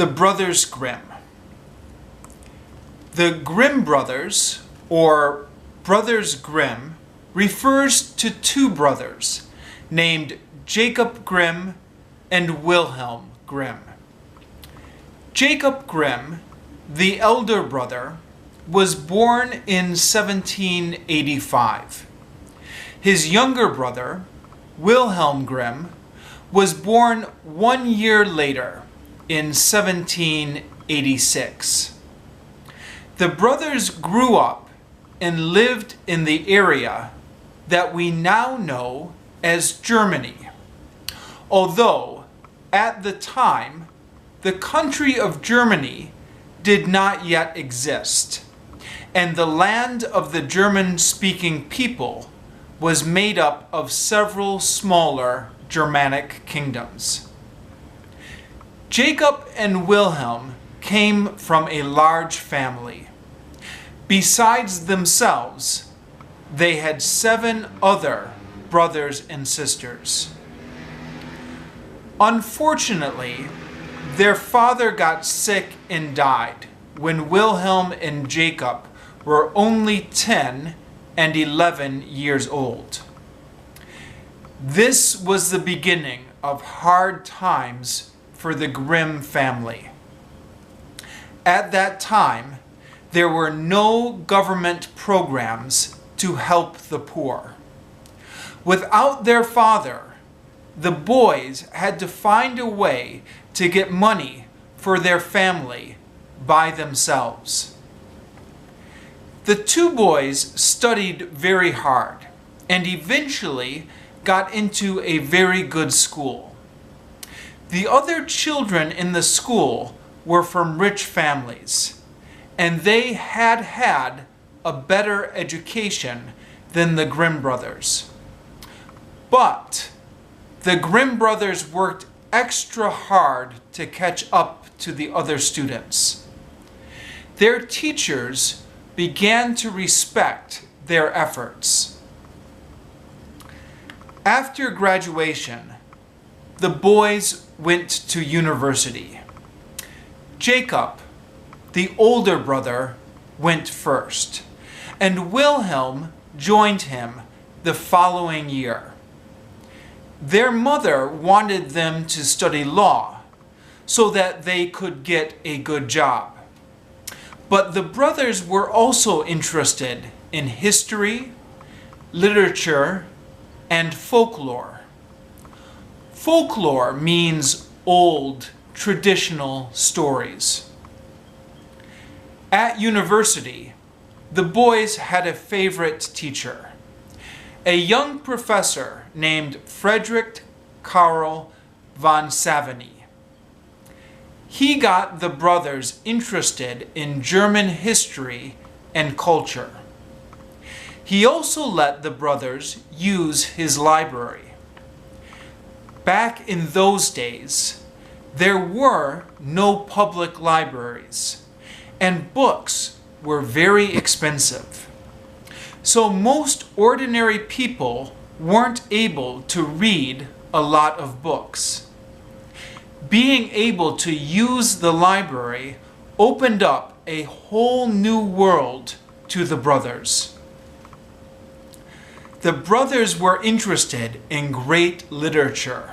The Brothers Grimm. The Grimm Brothers, or Brothers Grimm, refers to two brothers named Jacob Grimm and Wilhelm Grimm. Jacob Grimm, the elder brother, was born in 1785. His younger brother, Wilhelm Grimm, was born 1 year later in 1786. The brothers grew up and lived in the area that we now know as Germany, although at the time the country of Germany did not yet exist, and the land of the German-speaking people was made up of several smaller Germanic kingdoms. Jacob and Wilhelm came from a large family. Besides themselves, they had 7 other brothers and sisters. Unfortunately, their father got sick and died when Wilhelm and Jacob were only 10 and 11 years old. This was the beginning of hard times for the Grimm family. At that time, there were no government programs to help the poor. Without their father, the boys had to find a way to get money for their family by themselves. The 2 boys studied very hard and eventually got into a very good school. The other children in the school were from rich families, and they had had a better education than the Grimm brothers. But the Grimm brothers worked extra hard to catch up to the other students. Their teachers began to respect their efforts. After graduation, the boys went to university. Jacob, the older brother, went first, and Wilhelm joined him the following year. Their mother wanted them to study law so that they could get a good job. But the brothers were also interested in history, literature, and folklore. Folklore means old, traditional stories. At university, the boys had a favorite teacher, a young professor named Friedrich Karl von Savigny. He got the brothers interested in German history and culture. He also let the brothers use his library. Back in those days, there were no public libraries, and books were very expensive. So most ordinary people weren't able to read a lot of books. Being able to use the library opened up a whole new world to the brothers. The brothers were interested in great literature,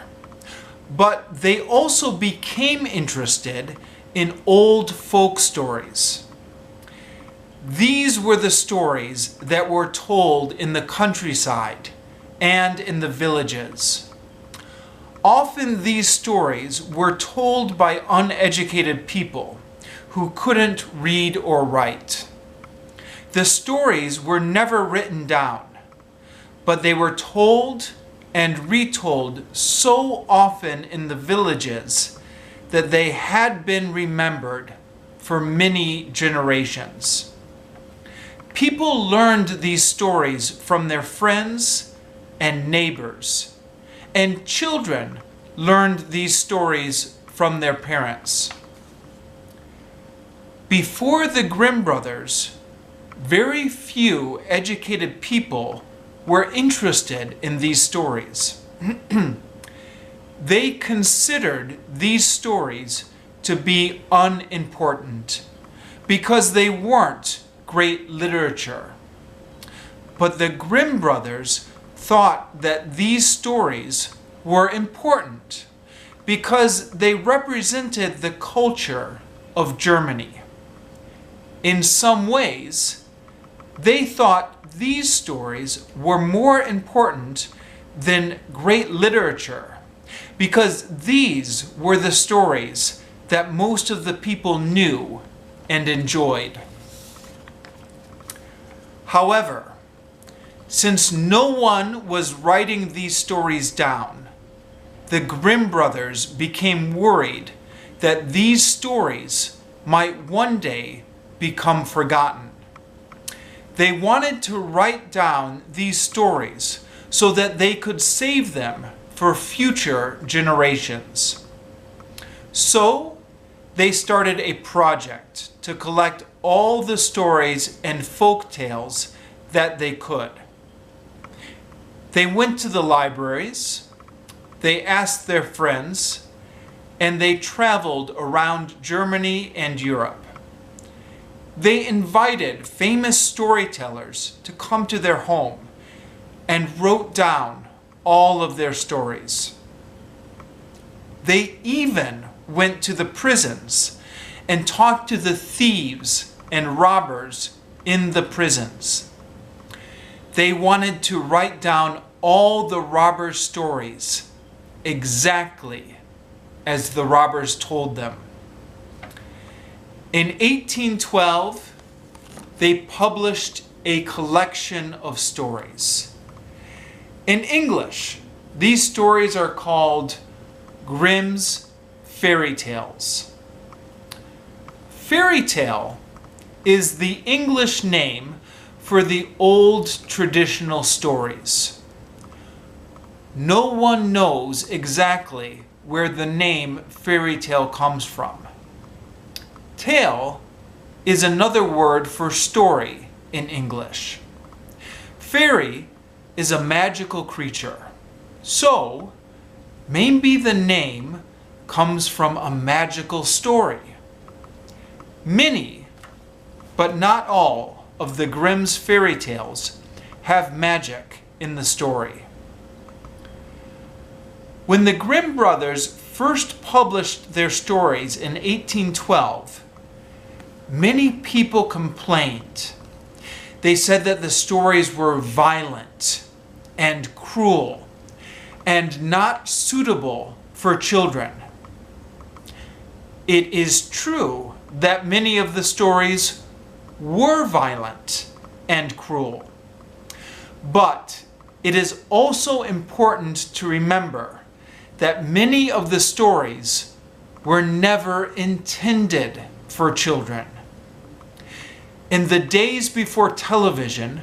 but they also became interested in old folk stories. These were the stories that were told in the countryside and in the villages. Often these stories were told by uneducated people who couldn't read or write. The stories were never written down, but they were told and retold so often in the villages that they had been remembered for many generations. People learned these stories from their friends and neighbors, and children learned these stories from their parents. Before the Grimm brothers, very few educated people were interested in these stories. They considered these stories to be unimportant because they weren't great literature. But the Grimm brothers thought that these stories were important because they represented the culture of Germany. In some ways, they thought these stories were more important than great literature because these were the stories that most of the people knew and enjoyed. However, since no one was writing these stories down, the Grimm brothers became worried that these stories might one day become forgotten. They wanted to write down these stories so that they could save them for future generations. So they started a project to collect all the stories and folk tales that they could. They went to the libraries, they asked their friends, and they traveled around Germany and Europe. They invited famous storytellers to come to their home and wrote down all of their stories. They even went to the prisons and talked to the thieves and robbers in the prisons. They wanted to write down all the robbers' stories exactly as the robbers told them. In 1812, they published a collection of stories. In English, these stories are called Grimm's fairy tales. Fairy tale is the English name for the old traditional stories. No one knows exactly where the name fairy tale comes from. Tale is another word for story in English. Fairy is a magical creature, so maybe the name comes from a magical story. Many, but not all, of the Grimm's fairy tales have magic in the story. When the Grimm brothers first published their stories in 1812, many people complained. They said that the stories were violent and cruel and not suitable for children. It is true that many of the stories were violent and cruel, but it is also important to remember that many of the stories were never intended for children. In the days before television,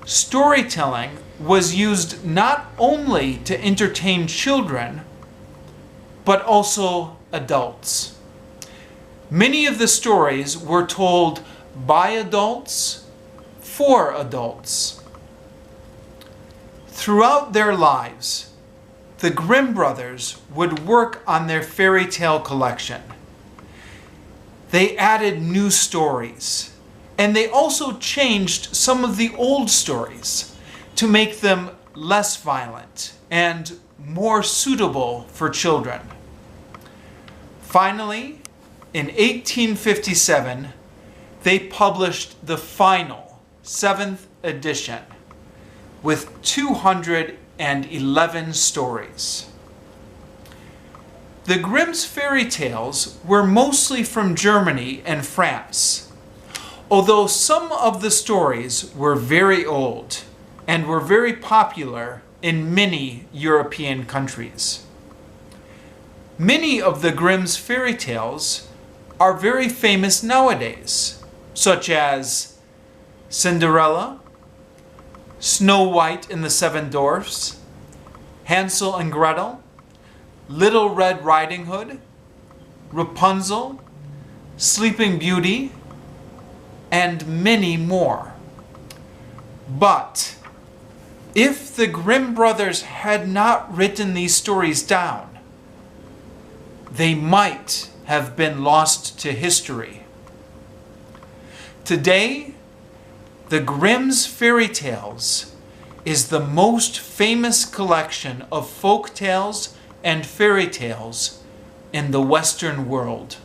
storytelling was used not only to entertain children, but also adults. Many of the stories were told by adults for adults. Throughout their lives, the Grimm brothers would work on their fairy tale collection. They added new stories, and they also changed some of the old stories to make them less violent and more suitable for children. Finally, in 1857, they published the final 7th edition with 211 stories. The Grimm's fairy tales were mostly from Germany and France, although some of the stories were very old and were very popular in many European countries. Many of the Grimm's fairy tales are very famous nowadays, such as Cinderella, Snow White and the Seven Dwarfs, Hansel and Gretel, Little Red Riding Hood, Rapunzel, Sleeping Beauty, and many more. But if the Grimm brothers had not written these stories down, they might have been lost to history. Today, the Grimm's fairy tales is the most famous collection of folk tales and fairy tales in the Western world.